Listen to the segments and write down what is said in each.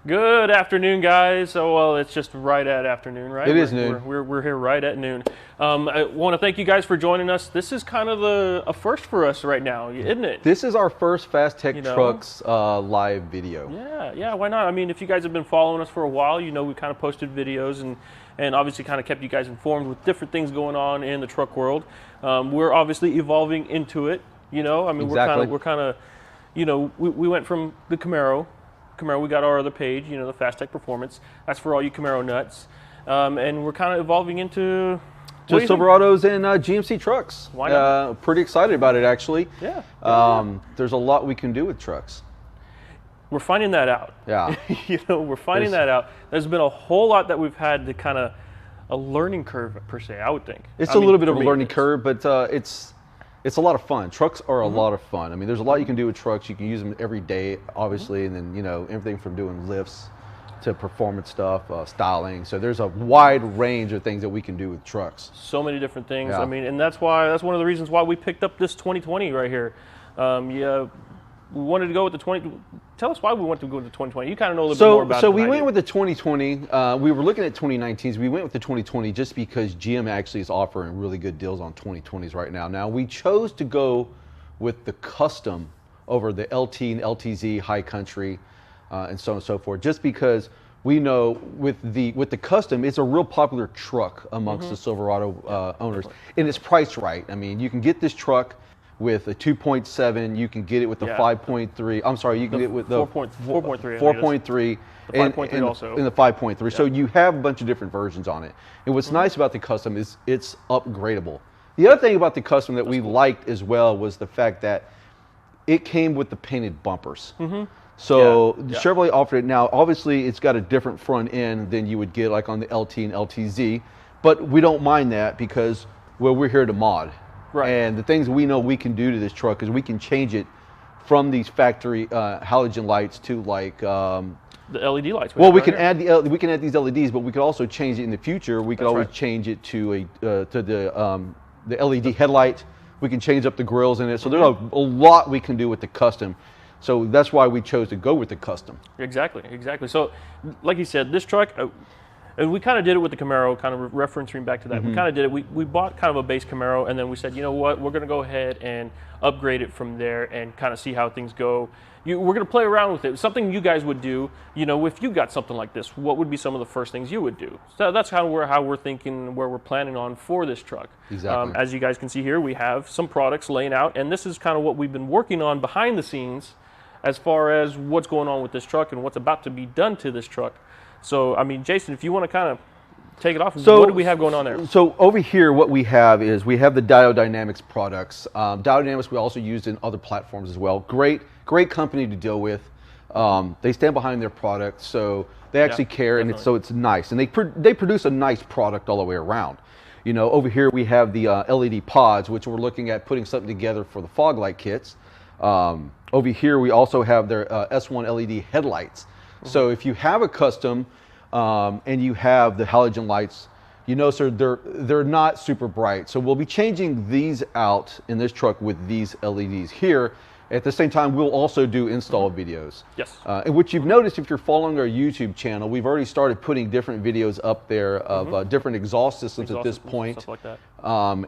Good afternoon, guys. So, well, it's just right at afternoon, right? It is noon. We're here right at noon. I want to thank you guys for joining us. This is kind of a first for us right now, isn't it? This is our first Phastek Trucks live video. Yeah, why not? I mean, if you guys have been following us for a while, you know we kind of posted videos and obviously kind of kept you guys informed with different things going on in the truck world. We're obviously evolving into it, you know? I mean, exactly. we're kind of, you know, we went from the Camaro, we got our other page, you know, the Phastek Performance. That's for all you Camaro nuts. And we're kind of evolving into just Silverados and GMC trucks. Why not? Pretty excited about it, actually. Yeah. There's a lot we can do with trucks. We're finding that out. Yeah. You know, we're finding that out. There's been a whole lot that we've had to kind of a learning curve per se, I would think. It's a little bit of a learning curve, but it's a lot of fun. Trucks are a lot of fun. I mean, there's a lot you can do with trucks. You can use them every day, obviously, and then, you know, everything from doing lifts to performance stuff, styling. So there's a wide range of things that we can do with trucks. So many different things. Yeah. I mean, and that's one of the reasons why we picked up this 2020 right here. We wanted to go with the 20. Tell us why we wanted to go with the 2020. You kind of know a little bit more about it. So we went with the 2020. We were looking at 2019s. We went with the 2020 just because GM actually is offering really good deals on 2020s right now. Now we chose to go with the custom over the LT and LTZ High Country and so on and so forth, just because we know with the custom, it's a real popular truck amongst the Silverado owners, and it's priced right. I mean, you can get this truck with a 2.7, you can get it with the 5.3. I'm sorry, you can get it with the 4.3. 4.3. The 5.3 also. In the 5.3. Yeah. So you have a bunch of different versions on it. And what's nice about the custom is it's upgradable. The other thing about the custom that we liked as well was the fact that it came with the painted bumpers. So Chevrolet offered it. Now, obviously, it's got a different front end than you would get like on the LT and LTZ, but we don't mind that because, well, we're here to mod. Right. And the things we know we can do to this truck is we can change it from these factory halogen lights to like the LED lights. Well, we can add these LEDs, but we could also change it in the future. We could always change it to the LED headlight. We can change up the grills in it. So there's a lot we can do with the custom. So that's why we chose to go with the custom. Exactly. So, like you said, this truck. And we kind of did it with the Camaro, kind of referencing back to that. We kind of did it. We bought kind of a base Camaro, and then we said, you know what, we're going to go ahead and upgrade it from there and kind of see how things go. We're going to play around with it. Something you guys would do, you know, if you got something like this, what would be some of the first things you would do? So that's how we're thinking, where we're planning on for this truck. Exactly. As you guys can see here, we have some products laying out, and this is kind of what we've been working on behind the scenes as far as what's going on with this truck and what's about to be done to this truck. So, I mean, Jason, if you want to kind of take it off, what do we have going on there? So over here, what we have is we have the Diodynamics products. Diodynamics we also used in other platforms as well. Great company to deal with. They stand behind their product, so they actually care, and it's nice. And they produce a nice product all the way around. You know, over here we have the LED pods, which we're looking at putting something together for the fog light kits. Over here we also have their S1 LED headlights. So if you have a custom and you have the halogen lights, you know, sir, they're not super bright. So we'll be changing these out in this truck with these LEDs here. At the same time, we'll also do install videos. Yes. And what you've noticed if you're following our YouTube channel, we've already started putting different videos up there of different exhaust systems at this point. Stuff like that.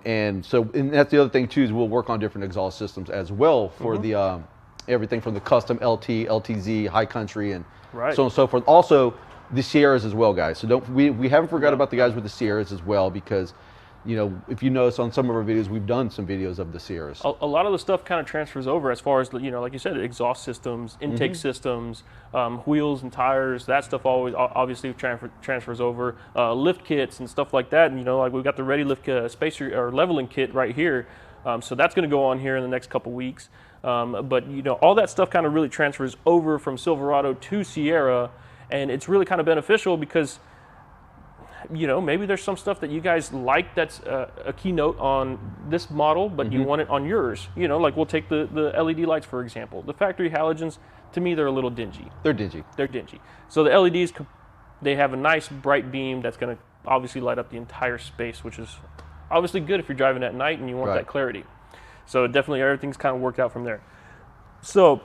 And that's the other thing too, is we'll work on different exhaust systems as well for the everything from the custom LT, LTZ, High Country, and so on and so forth. Also, the Sierras as well, guys. So we haven't forgot about the guys with the Sierras as well, because, you know, if you notice on some of our videos, we've done some videos of the Sierras. A lot of the stuff kind of transfers over as far as, you know, like you said, exhaust systems, intake systems, wheels and tires. That stuff always obviously transfers over. Lift kits and stuff like that. And, you know, like we've got the Ready Lift spacer or leveling kit right here. So that's going to go on here in the next couple weeks. But, you know, all that stuff kind of really transfers over from Silverado to Sierra, and it's really kind of beneficial because, you know, maybe there's some stuff that you guys like that's a keynote on this model, but you want it on yours. You know, like we'll take the LED lights, for example. The factory halogens, to me, they're a little dingy. They're dingy. So the LEDs, they have a nice bright beam that's going to obviously light up the entire space, which is obviously good if you're driving at night and you want that clarity. So definitely everything's kind of worked out from there. So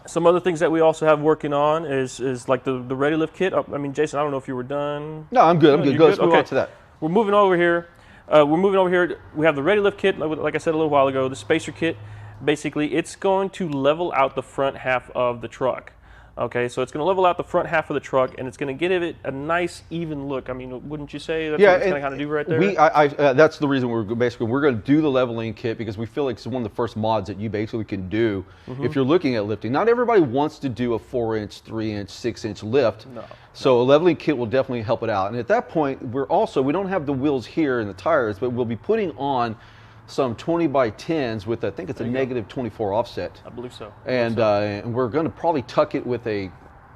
Some other things that we also have working on is like the Ready Lift kit. I mean, Jason, I don't know if you were done. No, I'm good. I'm good. Let's move on to that. We're moving over here. We have the Ready Lift kit, like I said a little while ago, the spacer kit. Basically, it's going to level out the front half of the truck. Okay, so it's going to level out the front half of the truck, and it's going to give it a nice, even look. I mean, wouldn't you say that's what it's going to kind of do right there? That's the reason we're going to do the leveling kit, because we feel like it's one of the first mods that you basically can do if you're looking at lifting. Not everybody wants to do a 4-inch, 3-inch, 6-inch lift. No. So a leveling kit will definitely help it out. And at that point, we don't have the wheels here and the tires, but we'll be putting on some 20x10s with, I think it's a negative 24 offset. I believe so. And we're going to probably tuck it with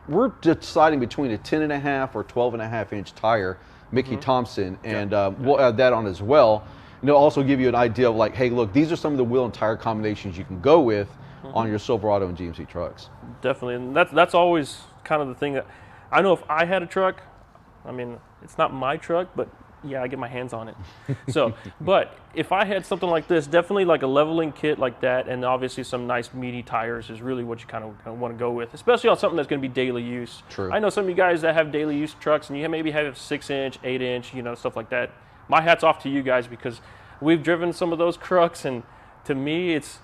we're deciding between a 10.5 or 12.5 inch tire, Mickey Thompson, and we'll add that on as well. And it'll also give you an idea of like, hey, look, these are some of the wheel and tire combinations you can go with on your Silverado and GMC trucks. Definitely, and that's always kind of the thing that I know. If I had a truck, I mean, it's not my truck, but yeah, I get my hands on it. So, but if I had something like this, definitely like a leveling kit like that, and obviously some nice meaty tires is really what you kind of want to go with, especially on something that's going to be daily use. True. I know some of you guys that have daily use trucks, and you maybe have 6-inch, 8-inch, stuff like that. My hat's off to you guys, because we've driven some of those trucks, and to me, it's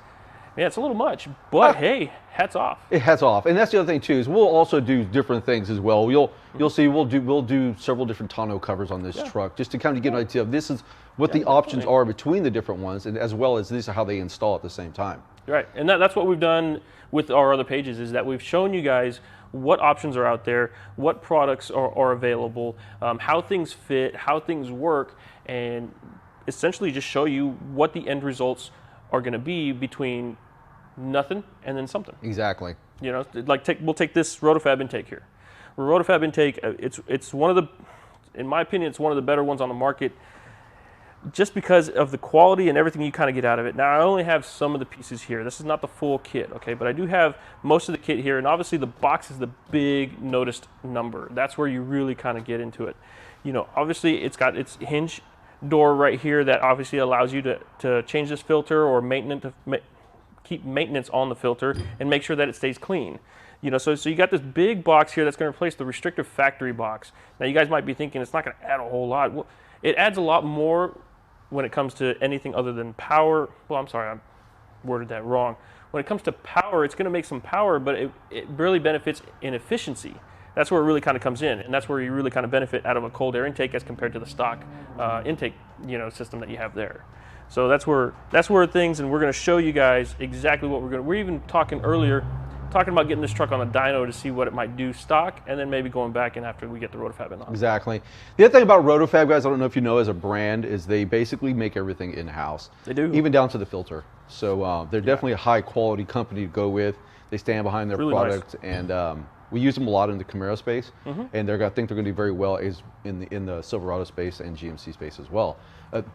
a little much. But hey, hats off. It hats off, and that's the other thing too. Is we'll also do different things as well. You'll see we'll do several different tonneau covers on this truck, just to kind of get an idea of this is what the options are between the different ones, and as well as these are how they install at the same time. Right, and that's what we've done with our other pages, is that we've shown you guys what options are out there, what products are available, how things fit, how things work, and essentially just show you what the end results are going to be between nothing and then something. Exactly. Like we'll take this RotoFab intake here. RotoFab intake, it's one of the, in my opinion, it's one of the better ones on the market, just because of the quality and everything you kind of get out of it. Now, I only have some of the pieces here. This is not the full kit, okay? But I do have most of the kit here, and obviously the box is the big noticed number. That's where you really kind of get into it. Obviously it's got its hinge door right here that obviously allows you to change this filter or keep maintenance on the filter and make sure that it stays clean. So you got this big box here that's going to replace the restrictive factory box. Now, you guys might be thinking it's not going to add a whole lot. Well, it adds a lot more when it comes to anything other than power. Well, I'm sorry, I worded that wrong. When it comes to power, it's going to make some power, but it really benefits in efficiency. That's where it really kind of comes in, and that's where you really kind of benefit out of a cold air intake as compared to the stock intake system that you have there. So that's where things, and we're going to show you guys exactly what we're even talking about getting this truck on a dyno to see what it might do stock, and then maybe going back in after we get the RotoFab in on. Exactly. The other thing about RotoFab, guys, I don't know if you know as a brand, is they basically make everything in-house. They do. Even down to the filter. So they're definitely a high-quality company to go with. They stand behind their really product, nice. And we use them a lot in the Camaro space, and I think they're going to do very well in the Silverado space and GMC space as well.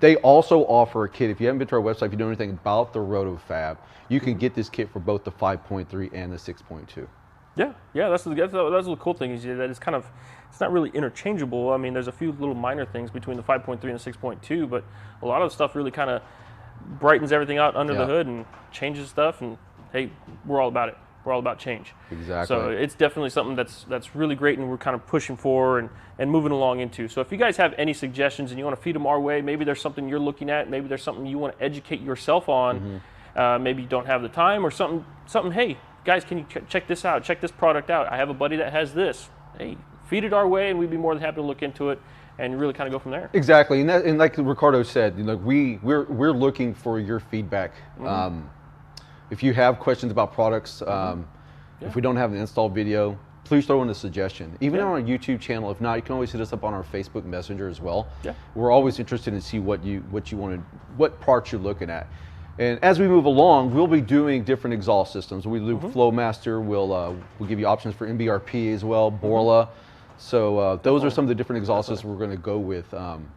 They also offer a kit. If you haven't been to our website, if you know anything about the RotoFab, you can get this kit for both the 5.3 and the 6.2. Yeah, that's the cool thing, is that it's not really interchangeable. I mean, there's a few little minor things between the 5.3 and the 6.2, but a lot of the stuff really kind of brightens everything out under the hood and changes stuff. And hey, we're all about it. We're all about change. Exactly. So it's definitely something that's really great, and we're kind of pushing for and moving along into. So if you guys have any suggestions and you want to feed them our way, maybe there's something you're looking at, maybe there's something you want to educate yourself on, maybe you don't have the time or something, hey, guys, can you check this out? Check this product out. I have a buddy that has this. Hey, feed it our way, and we'd be more than happy to look into it and really kind of go from there. Exactly. And like Ricardo said, we're looking for your feedback. If you have questions about products, if we don't have an install video, please throw in a suggestion. Even on our YouTube channel. If not, you can always hit us up on our Facebook Messenger as well. Yeah. We're always interested in see what parts you're looking at. And as we move along, we'll be doing different exhaust systems. We do Flowmaster. We'll give you options for MBRP as well, Borla. So those are some of the different exhaust systems we're going to go with.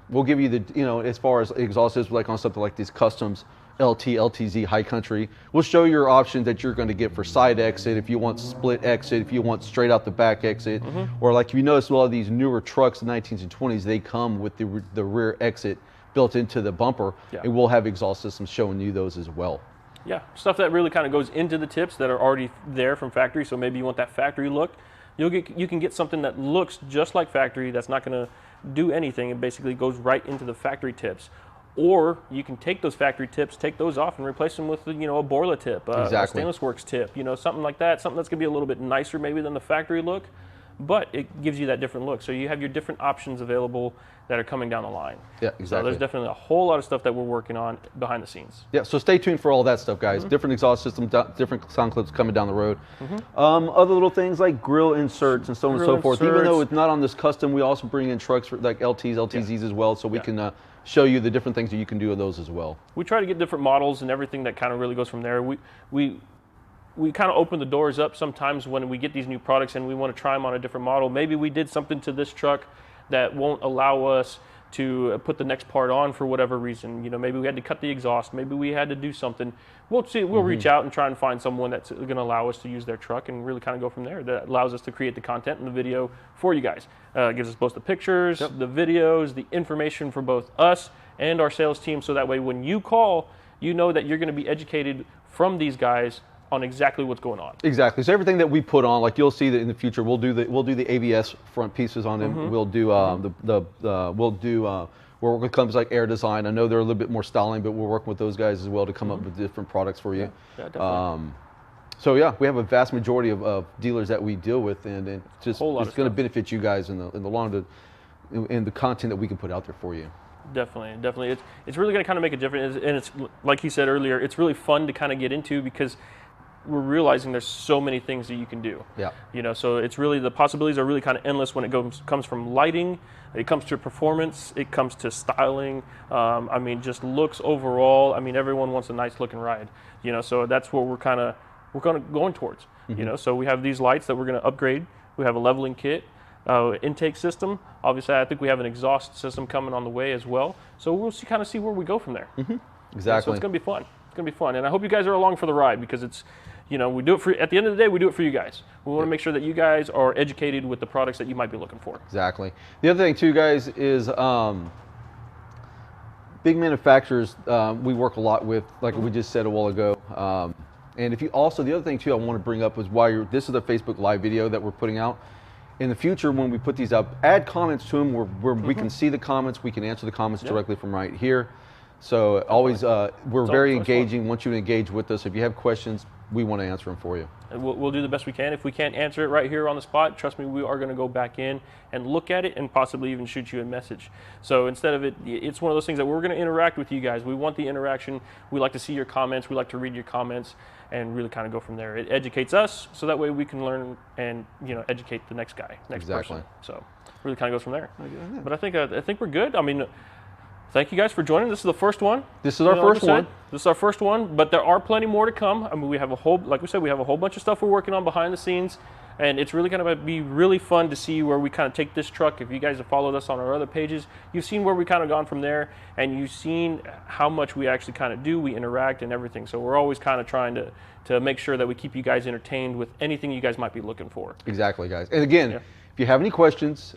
We'll give you as far as exhaust systems, like on something like these customs, LT, LTZ, high country. We'll show you your options that you're going to get for side exit, if you want split exit, if you want straight out the back exit, or like if you notice a lot of these newer trucks, the 19s and 20s, they come with the rear exit built into the bumper, and we'll have exhaust systems showing you those as well. Yeah, stuff that really kind of goes into the tips that are already there from factory. So maybe you want that factory look. You can get something that looks just like factory. That's not going to do anything. It basically goes right into the factory tips. Or you can take those factory tips, take those off, and replace them with a Borla tip, a Stainless Works tip, something like that. Something that's going to be a little bit nicer maybe than the factory look, but it gives you that different look. So you have your different options available that are coming down the line. Yeah, exactly. So there's definitely a whole lot of stuff that we're working on behind the scenes. Yeah, so stay tuned for all that stuff, guys. Different exhaust systems, different sound clips coming down the road. Other little things like grill inserts and so on and so forth. Even though it's not on this custom, we also bring in trucks for like LTs, LTZs as well, so we can show you the different things that you can do with those as well. We try to get different models and everything that kind of really goes from there. We kind of open the doors up sometimes when we get these new products and we want to try them on a different model. Maybe we did something to this truck that won't allow us to put the next part on for whatever reason. Maybe we had to cut the exhaust. Maybe we had to do something. We'll see. We'll reach out and try and find someone that's going to allow us to use their truck and really kind of go from there. That allows us to create the content and the video for you guys. It gives us both the pictures, the videos, the information for both us and our sales team. So that way, when you call, you know that you're going to be educated from these guys on exactly what's going on. Exactly. So everything that we put on, like you'll see that in the future, we'll do the ABS front pieces on them. We'll do we're working with companies like Air Design. I know they're a little bit more styling, but we're working with those guys as well to come up with different products for you. Yeah, definitely. So yeah, we have a vast majority of dealers that we deal with, and just it's going to benefit you guys in the long run, in the content that we can put out there for you. Definitely. It's really going to kind of make a difference, and it's like he said earlier, it's really fun to kind of get into because we're realizing there's so many things that you can do. Yeah. So it's really, the possibilities are really kind of endless when it comes from lighting, it comes to performance, it comes to styling. Just looks overall. Everyone wants a nice looking ride. So that's what we're kind of going towards. So we have these lights that we're going to upgrade. We have a leveling kit, intake system. Obviously, I think we have an exhaust system coming on the way as well. So we'll see where we go from there. Exactly. So it's going to be fun. It's going to be fun, and I hope you guys are along for the ride because it's, we do it for, at the end of the day, we do it for you guys. We want to make sure that you guys are educated with the products that you might be looking for. Exactly. The other thing too, guys, is big manufacturers we work a lot with, like we just said a while ago. And if you also, the other thing too I want to bring up is this is a Facebook Live video that we're putting out. In the future, when we put these up, add comments to them where we can see the comments, we can answer the comments directly from right here. So always, we're very engaging, want you to engage with us. If you have questions, we want to answer them for you. And we'll do the best we can. If we can't answer it right here on the spot, trust me, we are going to go back in and look at it and possibly even shoot you a message. So instead of it's one of those things that we're going to interact with you guys. We want the interaction. We like to see your comments. We like to read your comments and really kind of go from there. It educates us, so that way we can learn and educate the next guy, next person. So really kind of goes from there. But I think we're good. Thank you guys for joining. This is the first one. This is our first one. This is our first one, but there are plenty more to come. We have like we said, we have a whole bunch of stuff we're working on behind the scenes, and it's really going to be really fun to see where we kind of take this truck. If you guys have followed us on our other pages, you've seen where we kind of gone from there, and you've seen how much we actually kind of do. We interact and everything, so we're always kind of trying to make sure that we keep you guys entertained with anything you guys might be looking for. Exactly, guys. And again, if you have any questions,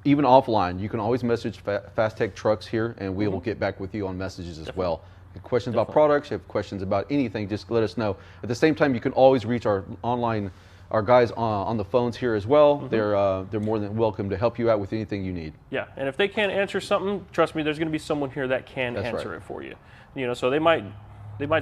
even offline, you can always message Phastek Trucks here, and we will get back with you on messages as well. If you have questions about products, you have questions about anything, just let us know. At the same time, you can always reach our guys on the phones here as well. They're more than welcome to help you out with anything you need. Yeah, and if they can't answer something, trust me, there's going to be someone here that can answer it for you. So they might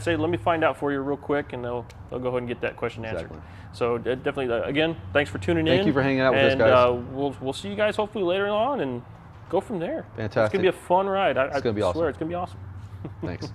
say, let me find out for you real quick, and they'll go ahead and get that question answered. So definitely, again, thanks for tuning in. Thank you for hanging out with us, guys. And we'll see you guys hopefully later on and go from there. Fantastic. It's going to be a fun ride. It's going to be awesome. I swear, it's going to be awesome. Thanks.